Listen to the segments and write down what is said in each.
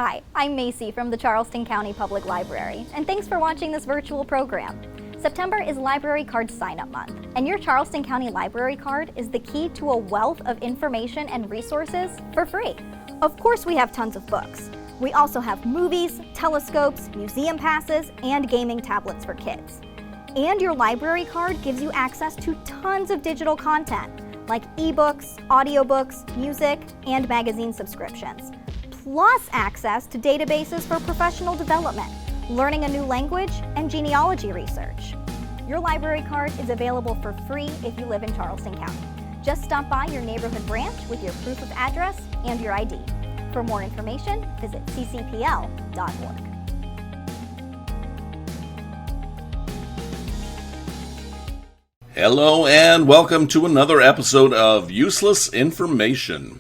Hi, I'm Macy from the Charleston County Public Library, and thanks for watching this virtual program. September is Library Card Sign-Up Month, and your Charleston County Library card is the key to a wealth of information and resources for free. Of course, we have tons of books. We also have movies, telescopes, museum passes, and gaming tablets for kids. And your library card gives you access to tons of digital content, like ebooks, audiobooks, music, and magazine subscriptions, plus access to databases for professional development, learning a new language, and genealogy research. Your library card is available for free if you live in Charleston County. Just stop by your neighborhood branch with your proof of address and your ID. For more information, visit ccpl.org. Hello and welcome to another episode of Useless Information.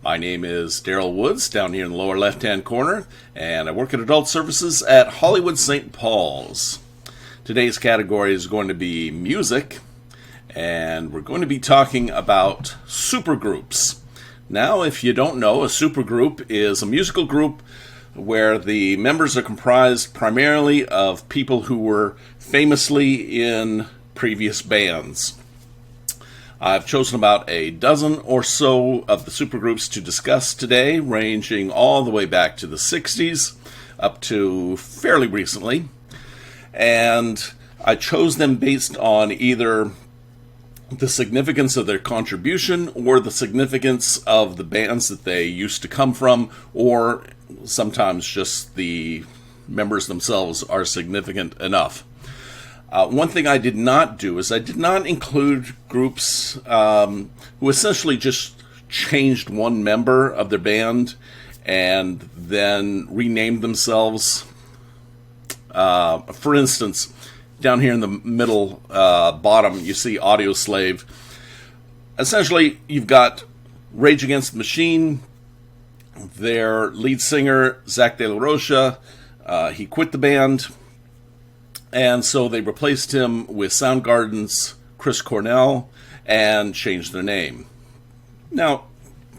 My name is Darryl Woods, down here in the lower left-hand corner, and I work at Adult Services at Hollywood St. Paul's. Today's category is going to be music, and we're going to be talking about supergroups. Now, if you don't know, a supergroup is a musical group where the members are comprised primarily of people who were famously in previous bands. I've chosen about a dozen or so of the supergroups to discuss today, ranging all the way back to the 60s up to fairly recently. And I chose them based on either the significance of their contribution or the significance of the bands that they used to come from, or sometimes just the members themselves are significant enough. One thing I did not do is I did not include groups who essentially just changed one member of their band and then renamed themselves. For instance, down here in the middle bottom, you see Audioslave. Essentially, you've got Rage Against the Machine. Their lead singer, Zach De La Rocha, he quit the band. And so they replaced him with Soundgarden's Chris Cornell and changed their name. Now,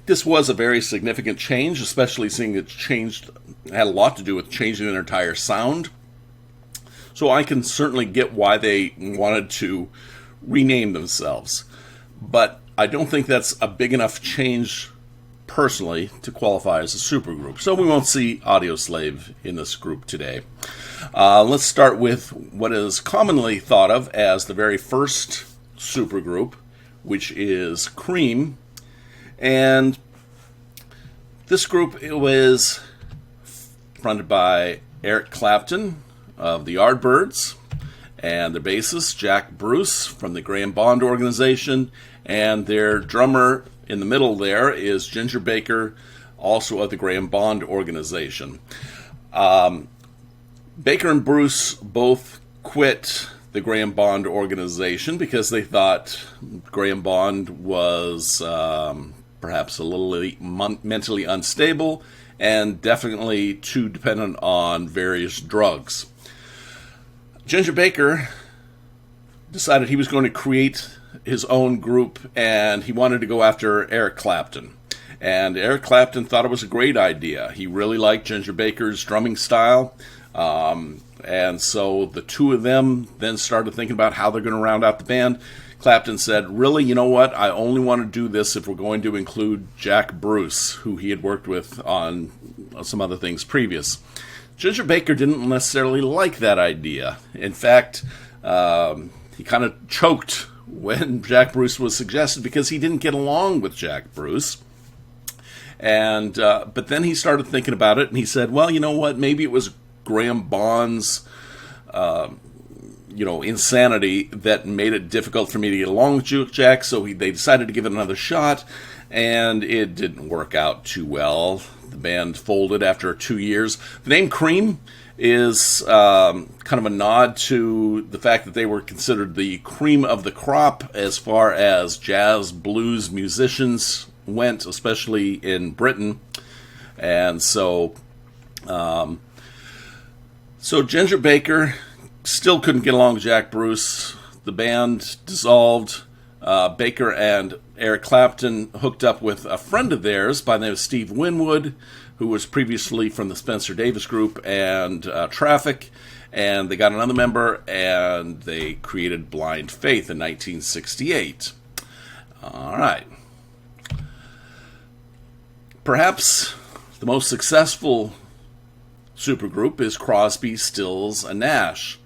this was a very significant change, especially seeing it had a lot to do with changing their entire sound. So I can certainly get why they wanted to rename themselves. But I don't think that's a big enough change personally to qualify as a supergroup. So we won't see Audioslave in this group today. Let's start with what is commonly thought of as the very first supergroup, which is Cream. And this group was fronted by Eric Clapton of the Yardbirds, and their bassist, Jack Bruce, from the Graham Bond Organization, and their drummer in the middle there is Ginger Baker, also of the Graham Bond Organization. Baker and Bruce both quit the Graham Bond Organization because they thought Graham Bond was perhaps a little mentally unstable and definitely too dependent on various drugs. Ginger Baker decided he was going to create his own group, and he wanted to go after Eric Clapton. And Eric Clapton thought it was a great idea. He really liked Ginger Baker's drumming style. And so the two of them then started thinking about how they're going to round out the band. Clapton said, really, you know what? I only want to do this if we're going to include Jack Bruce, who he had worked with on some other things previous. Ginger Baker didn't necessarily like that idea. In fact, he kind of choked when Jack Bruce was suggested because he didn't get along with Jack Bruce. And but then he started thinking about it, and he said, well, you know what? Maybe it was Graham Bond's insanity that made it difficult for me to get along with Jack, so they decided to give it another shot, and it didn't work out too well. The band folded after 2 years. The name Cream is kind of a nod to the fact that they were considered the cream of the crop as far as jazz blues musicians went, especially in Britain. And so Ginger Baker still couldn't get along with Jack Bruce. The band dissolved. Baker and Eric Clapton hooked up with a friend of theirs by the name of Steve Winwood, who was previously from the Spencer Davis Group and Traffic, and they got another member, and they created Blind Faith in 1968. All right. Perhaps the most successful supergroup is Crosby, Stills, and Nash.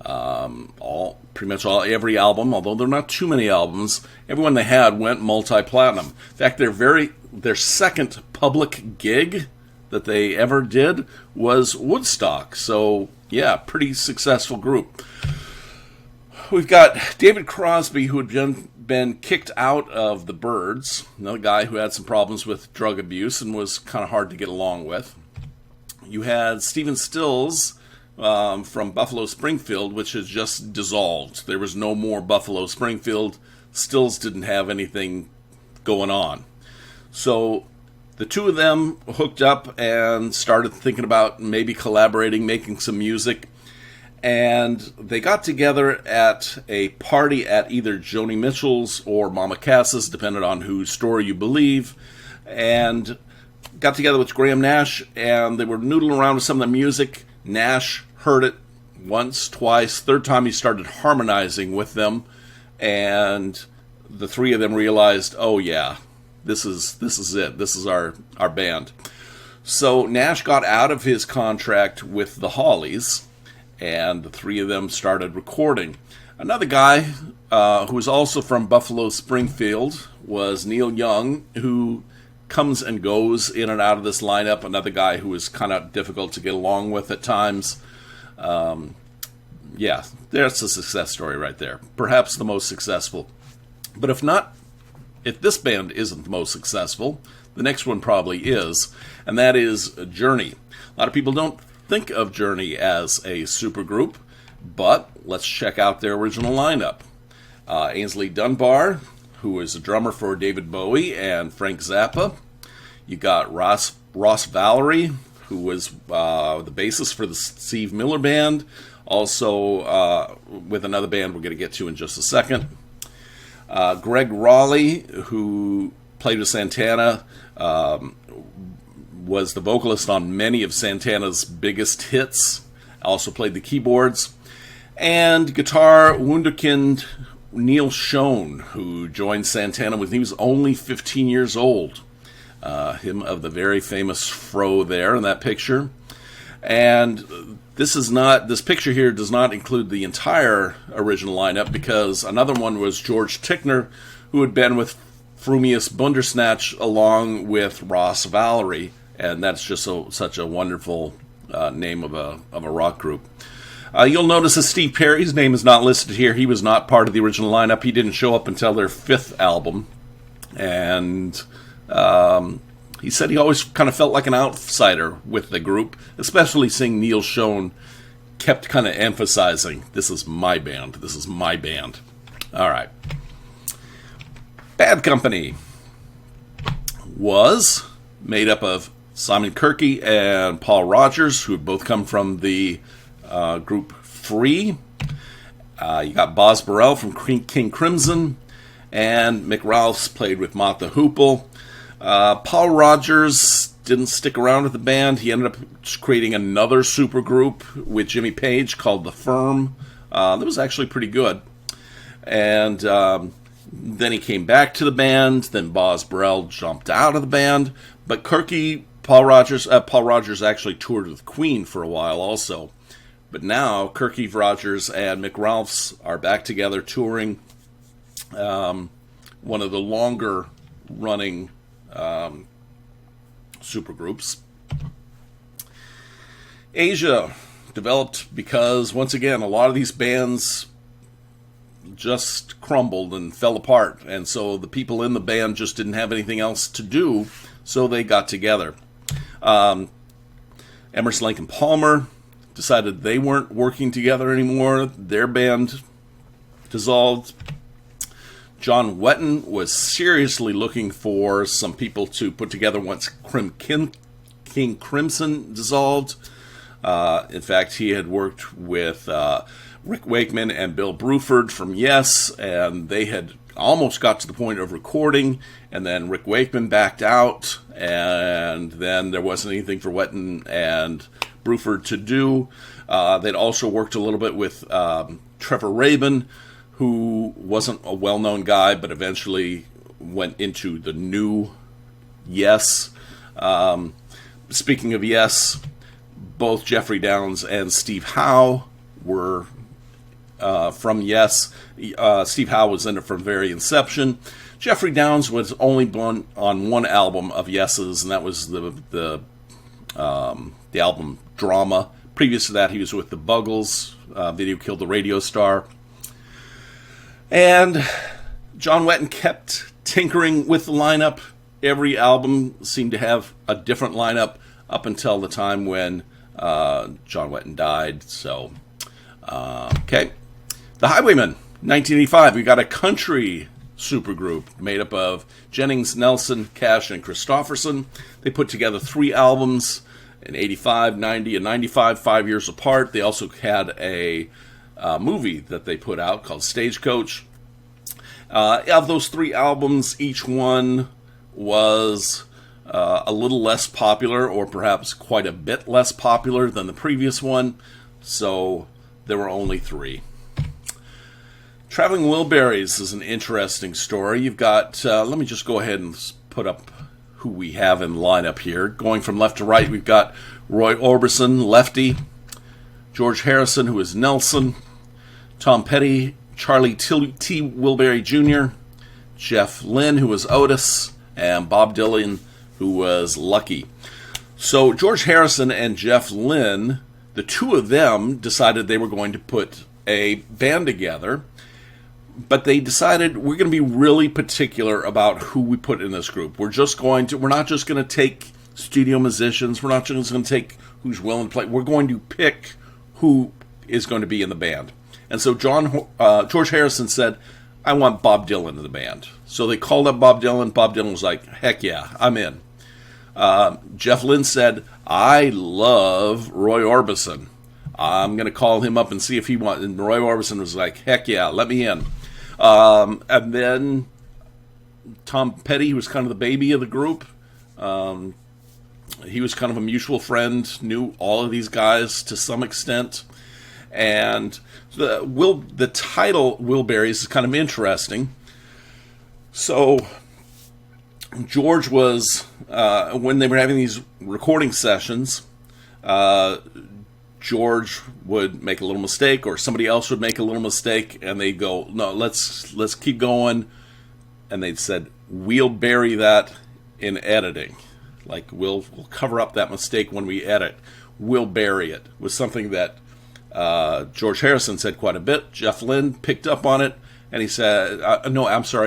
Every album, although there are not too many albums, everyone they had went multi-platinum. In fact, their second public gig that they ever did was Woodstock. So, yeah, pretty successful group. We've got David Crosby, who had been kicked out of the Byrds, another guy who had some problems with drug abuse and was kind of hard to get along with. You had Stephen Stills from Buffalo Springfield, which has just dissolved. There was no more Buffalo Springfield. Stills didn't have anything going on. So the two of them hooked up and started thinking about maybe collaborating, making some music. And they got together at a party at either Joni Mitchell's or Mama Cass's, depending on whose story you believe, and got together with Graham Nash, and they were noodling around with some of the music. Nash heard it once, twice, third time he started harmonizing with them, and the three of them realized, oh yeah, this is it. This is our band. So Nash got out of his contract with the Hollies, and the three of them started recording. Another guy who was also from Buffalo Springfield was Neil Young, who comes and goes in and out of this lineup. Another guy who was kind of difficult to get along with at times. Yeah, there's a success story right there. Perhaps the most successful. But if this band isn't the most successful, the next one probably is, and that is Journey. A lot of people don't think of Journey as a supergroup, but let's check out their original lineup. Ainsley Dunbar, who was a drummer for David Bowie and Frank Zappa. You got Ross Valerie, who was the bassist for the Steve Miller Band, also with another band we're going to get to in just a second. Greg Raleigh, who played with Santana, was the vocalist on many of Santana's biggest hits, also played the keyboards. And guitar wunderkind Neil Schon, who joined Santana when he was only 15 years old. Him of the very famous fro there in that picture. And this picture here does not include the entire original lineup, because another one was George Tickner, who had been with Frumius Bundersnatch along with Ross Valerie, and that's just such a wonderful name of a rock group. You'll notice that Steve Perry's name is not listed here. He was not part of the original lineup. He didn't show up until their fifth album, and he said he always kind of felt like an outsider with the group, especially seeing Neil Schon kept kind of emphasizing, this is my band, this is my band. All right. Bad Company was made up of Simon Kirke and Paul Rogers, who had both come from the group Free. You got Boz Burrell from King Crimson, and Mick Ralphs played with Mott the Hoople. Paul Rogers didn't stick around with the band. He ended up creating another supergroup with Jimmy Page called The Firm. That was actually pretty good. And then he came back to the band. Then Boz Burrell jumped out of the band. But Paul Rogers actually toured with Queen for a while also. But now Kirke, Rogers, and Mick Ralphs are back together touring. One of the longer running supergroups. Asia developed because, once again, a lot of these bands just crumbled and fell apart, and so the people in the band just didn't have anything else to do, so they got together. Emerson, Lake and Palmer decided they weren't working together anymore. Their band dissolved. John Wetton was seriously looking for some people to put together once King Crimson dissolved. In fact, he had worked with Rick Wakeman and Bill Bruford from Yes, and they had almost got to the point of recording, and then Rick Wakeman backed out, and then there wasn't anything for Wetton and Bruford to do. They'd also worked a little bit with Trevor Rabin, who wasn't a well-known guy, but eventually went into the new Yes. Speaking of Yes, both Jeffrey Downs and Steve Howe were from Yes. Steve Howe was in it from very inception. Jeffrey Downs was only on one album of Yes's, and that was the album Drama. Previous to that, he was with the Buggles. Video Killed the Radio Star. And John Wetton kept tinkering with the lineup. Every album seemed to have a different lineup up until the time when John Wetton died. So, okay. The Highwaymen, 1985. We got a country supergroup made up of Jennings, Nelson, Cash, and Christofferson. They put together 3 albums in 85, 90, and 95, 5 years apart. They also had a movie that they put out called Stagecoach. Of those 3 albums, each one was a little less popular, or perhaps quite a bit less popular than the previous one, so there were only 3. Traveling Wilburys is an interesting story. You've got, let me just go ahead and put up who we have in lineup here. Going from left to right, we've got Roy Orbison, Lefty, George Harrison, who is Nelson, Tom Petty, Charlie T. Wilbury Jr., Jeff Lynne, who was Otis, and Bob Dylan, who was Lucky. So George Harrison and Jeff Lynne, the two of them decided they were going to put a band together, but they decided we're going to be really particular about who we put in this group. We're not just going to take studio musicians. We're not just going to take who's willing to play. We're going to pick who is going to be in the band. And so George Harrison said, I want Bob Dylan in the band. So they called up Bob Dylan. Bob Dylan was like, heck yeah, I'm in. Jeff Lynne said, I love Roy Orbison. I'm going to call him up and see if he wants. And Roy Orbison was like, heck yeah, let me in. And then Tom Petty, who was kind of the baby of the group, he was kind of a mutual friend, knew all of these guys to some extent. And the title Wilburys is kind of interesting. So George was, when they were having these recording sessions, George would make a little mistake, or somebody else would make a little mistake, and they'd go, no, let's keep going. And they'd said, we'll bury that in editing. Like, we'll cover up that mistake when we edit. We'll bury it. Was something that George Harrison said quite a bit. Jeff Lynne picked up on it, and he said,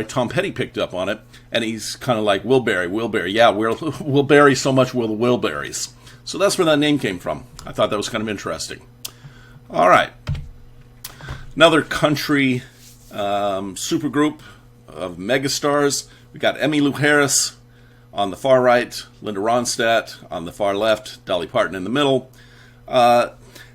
Tom Petty picked up on it, and he's kind of like, we'll bury. Yeah, we'll bury so much will the Wilburys. So that's where that name came from. I thought that was kind of interesting. All right. Another country supergroup of megastars. We got Emmylou Harris on the far right, Linda Ronstadt on the far left, Dolly Parton in the middle.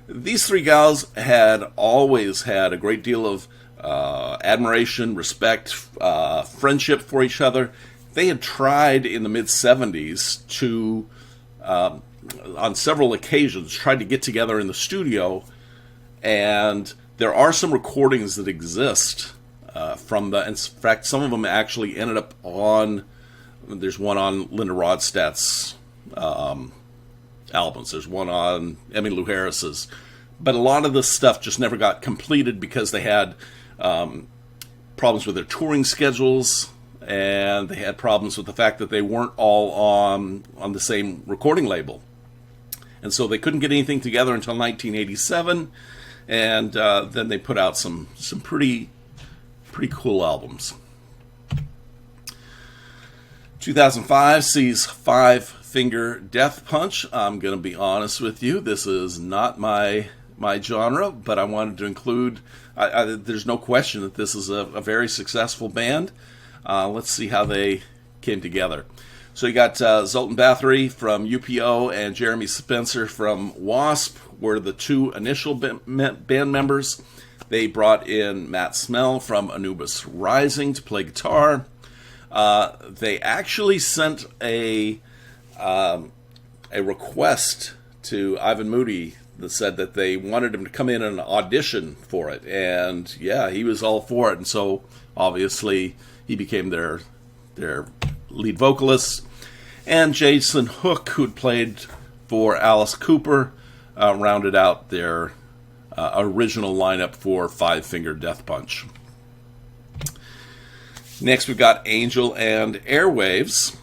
These 3 gals had always had a great deal of admiration, respect, friendship for each other. They had tried in the mid-'70s to, on several occasions, tried to get together in the studio, and there are some recordings that exist from the. In fact, some of them actually ended up on. There's one on Linda Ronstadt's albums. There's one on Emmylou Harris's. But a lot of this stuff just never got completed because they had problems with their touring schedules, and they had problems with the fact that they weren't all on the same recording label. And so they couldn't get anything together until 1987, and then they put out some pretty cool albums. 2005 sees Five Finger Death Punch. I'm going to be honest with you, this is not my genre, but I wanted to include, there's no question that this is a very successful band. Let's see how they came together. So you got Zoltan Bathory from UPO and Jeremy Spencer from Wasp were the 2 initial band members. They brought in Matt Smell from Anubis Rising to play guitar. They actually sent a request to Ivan Moody that said that they wanted him to come in and audition for it. And yeah, he was all for it. And so obviously he became their lead vocalist. And Jason Hook, who'd played for Alice Cooper, rounded out their original lineup for Five Finger Death Punch. Next, we've got Angel and AIRWAVES.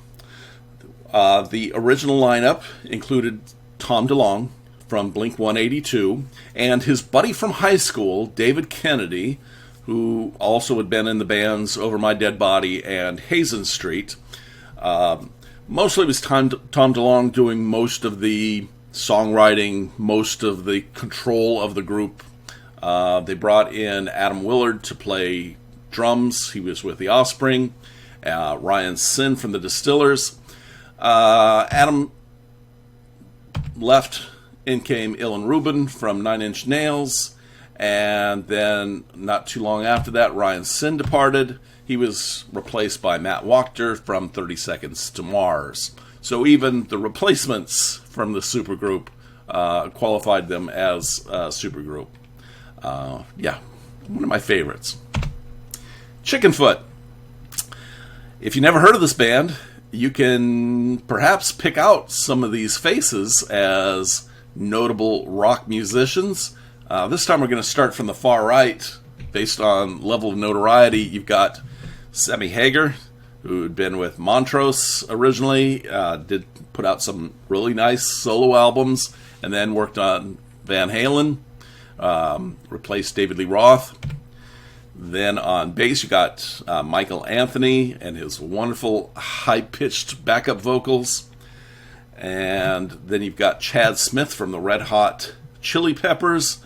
The original lineup included Tom DeLonge from Blink-182 and his buddy from high school, David Kennedy, who also had been in the bands Over My Dead Body and Hazen Street. Mostly it was Tom DeLonge doing most of the songwriting, most of the control of the group. They brought in Adam Willard to play drums. He was with The Offspring. Ryan Sin from the Distillers. Adam left. In came Ilan Rubin from Nine Inch Nails. And then not too long after that, Ryan Sin departed. He was replaced by Matt Wachter from 30 Seconds to Mars. So even the replacements from the supergroup qualified them as a supergroup. Yeah, one of my favorites. Chickenfoot. If you never heard of this band, you can perhaps pick out some of these faces as notable rock musicians. This time we're going to start from the far right. Based on level of notoriety, you've got Sammy Hagar, who had been with Montrose originally, did put out some really nice solo albums, and then worked on Van Halen, replaced David Lee Roth. Then on bass, you got Michael Anthony and his wonderful high-pitched backup vocals. And then you've got Chad Smith from the Red Hot Chili Peppers,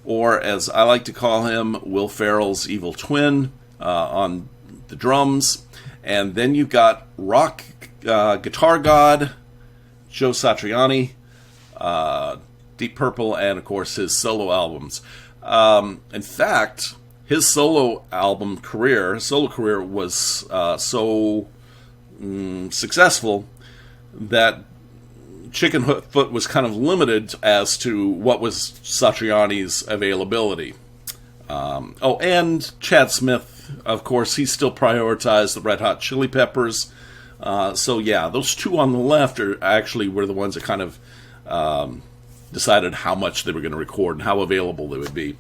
or as I like to call him, Will Ferrell's evil twin on the drums. And then you've got rock guitar god Joe Satriani, Deep Purple, and of course his solo albums. In fact, his solo career was so successful that Chickenfoot was kind of limited as to what was Satriani's availability. And Chad Smith, of course, he still prioritized the Red Hot Chili Peppers. So yeah, those two on the left were the ones that kind of decided how much they were going to record and how available they would be.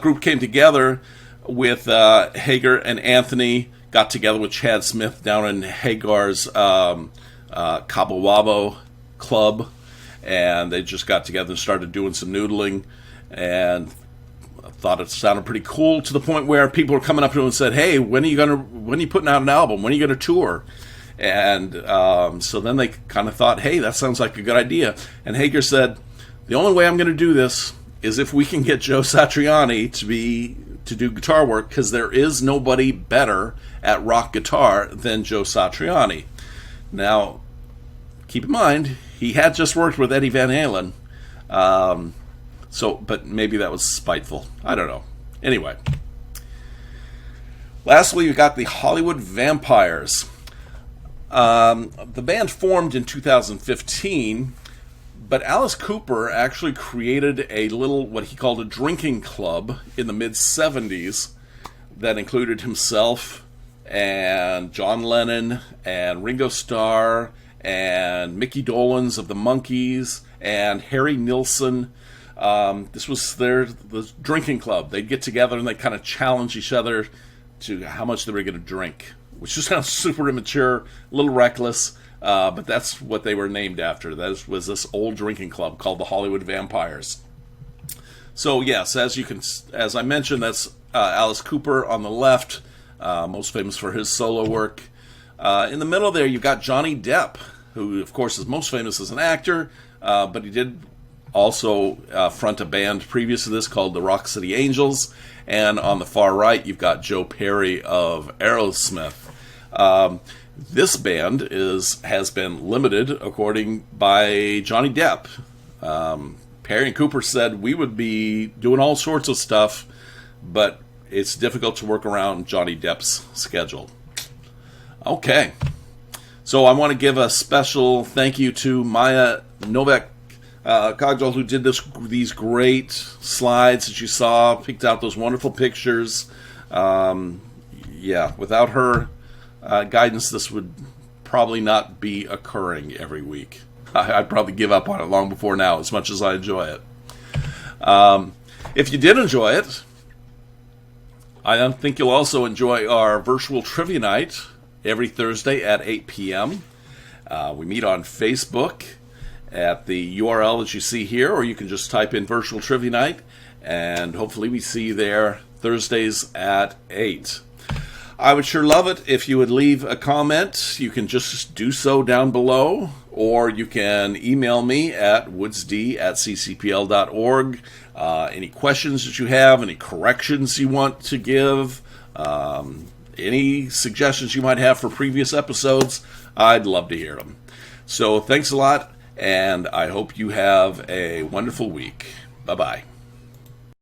Group came together with Hagar and Anthony, got together with Chad Smith down in Hagar's Cabo Wabo club, and they just got together and started doing some noodling, and thought it sounded pretty cool, to the point where people were coming up to him and said, "Hey, when are you putting out an album? When are you going to tour?" And so then they kind of thought, "Hey, that sounds like a good idea." And Hagar said, "The only way I'm going to do this is if we can get Joe Satriani to do guitar work, because there is nobody better at rock guitar than Joe Satriani." Now, keep in mind, he had just worked with Eddie Van Halen, but maybe that was spiteful. I don't know. Anyway. Lastly, we got the Hollywood Vampires. The band formed in 2015, but Alice Cooper actually created a little, what he called a drinking club in the mid-'70s that included himself and John Lennon and Ringo Starr and Mickey Dolenz of the Monkees and Harry Nilsson. This was the drinking club. They'd get together and they'd kind of challenge each other to how much they were going to drink, which just sounds super immature, a little reckless, but that's what they were named after. That was this old drinking club called the Hollywood Vampires. So yes, as I mentioned, that's Alice Cooper on the left, most famous for his solo work. In the middle there, you've got Johnny Depp, who, of course, is most famous as an actor, but he did also front a band previous to this called the Rock City Angels. And on the far right, you've got Joe Perry of Aerosmith. This band has been limited, according by Johnny Depp. Perry and Cooper said we would be doing all sorts of stuff, but it's difficult to work around Johnny Depp's schedule. Okay. So I want to give a special thank you to Maya Novak Cogdell, who did these great slides that you saw, picked out those wonderful pictures. Without her guidance, this would probably not be occurring every week. I'd probably give up on it long before now, as much as I enjoy it. If you did enjoy it, I think you'll also enjoy our virtual trivia night every Thursday at 8 p.m. We meet on Facebook at the URL that you see here, or you can just type in virtual trivia night, and hopefully we see you there Thursdays at 8. I would sure love it if you would leave a comment. You can just do so down below, or you can email me at woodsd@ccpl.org. Any questions that you have, any corrections you want to give, any suggestions you might have for previous episodes, I'd love to hear them. So thanks a lot, and I hope you have a wonderful week. Bye-bye.